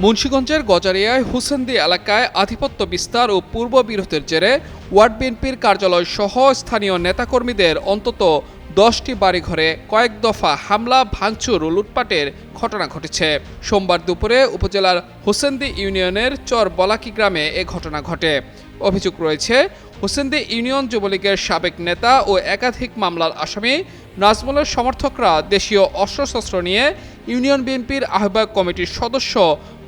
মুন্সিগঞ্জের গজারিয়ায় হুসেন্দি এলাকায় আধিপত্য বিস্তার ও পূর্ব বিরোধের জেরে ওয়ার্ড বিএনপির কার্যালয় সহ স্থানীয় নেতাকর্মীদের অন্তত 10টি বাড়িঘরে কয়েক দফা হামলা, ভাঙচুর ও লুটপাটের ঘটনা ঘটেছে। সোমবার দুপুরে উপজেলার হোসেন্দি ইউনিয়নের চর বলাকি গ্রামে এ ঘটনা ঘটে। অভিযোগ রয়েছে, হোসেন্দি ইউনিয়ন যুবলীগের সাবেক নেতা ও একাধিক মামলার আসামি নাজমুলের সমর্থকরা দেশীয় অস্ত্রশস্ত্র নিয়ে ইউনিয়ন বিএনপির আহ্বায়ক কমিটির সদস্য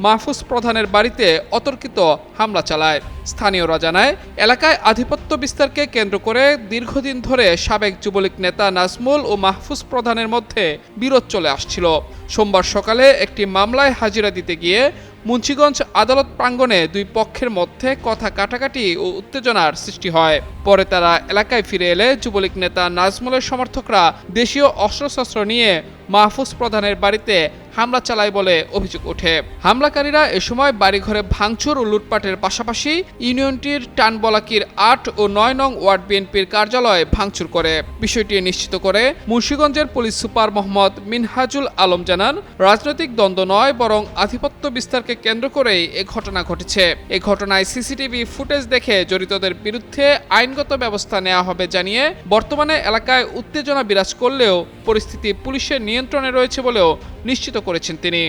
মাহফুজ প্রধানের বাড়িতে অতর্কিত হামলা চালায়। স্থানীয়রা জানায়, এলাকায় আধিপত্য বিস্তারকে কেন্দ্র করে দীর্ঘদিন ধরে সাবেক যুবলীগ নেতা নাজমুল ও মাহফুজ প্রধানের মধ্যে বিরোধ চলে আসছিল। সোমবার সকালে একটি মামলায় হাজিরা দিতে গিয়ে মুন্সিগঞ্জ আদালত প্রাঙ্গণে দুই পক্ষের মধ্যে কথা কাটাকাটি ও উত্তেজনার সৃষ্টি হয়। পরে তারা এলাকায় ফিরে এলে যুবলীগ নেতা নাজমুলের সমর্থকরা দেশীয় অস্ত্রশস্ত্র নিয়ে মাহফুজ প্রধানের বাড়িতে হামলা চালায় বলে অভিযোগ ওঠে। হামলাকারীরা এ সময় বাড়িঘরে ভাঙচুর ও লুটপাটের পাশাপাশি ইউনিয়নটির টানবলাকির 8 ও 9 নং ওয়ার্ড বিএনপির কার্যালয়ে ভাঙচুর করে। বিষয়টি নিশ্চিত করে মুন্সিগঞ্জের পুলিশ সুপার মোহাম্মদ মিনহাজুল আলম জানান, রাজনৈতিক দ্বন্দ্ব নয় বরং আধিপত্য বিস্তারকে কেন্দ্র করেই এ ঘটনা ঘটেছে। এ ঘটনায় সিসিটিভি ফুটেজ দেখে জড়িতদের বিরুদ্ধে আইনগত ব্যবস্থা নেওয়া হবে জানিয়ে বর্তমানে এলাকায় উত্তেজনা বিরাজ করলেও পরিস্থিতি পুলিশের নিয়ন্ত্রণে রয়েছে বলেও নিশ্চিত করেছেন তিনি।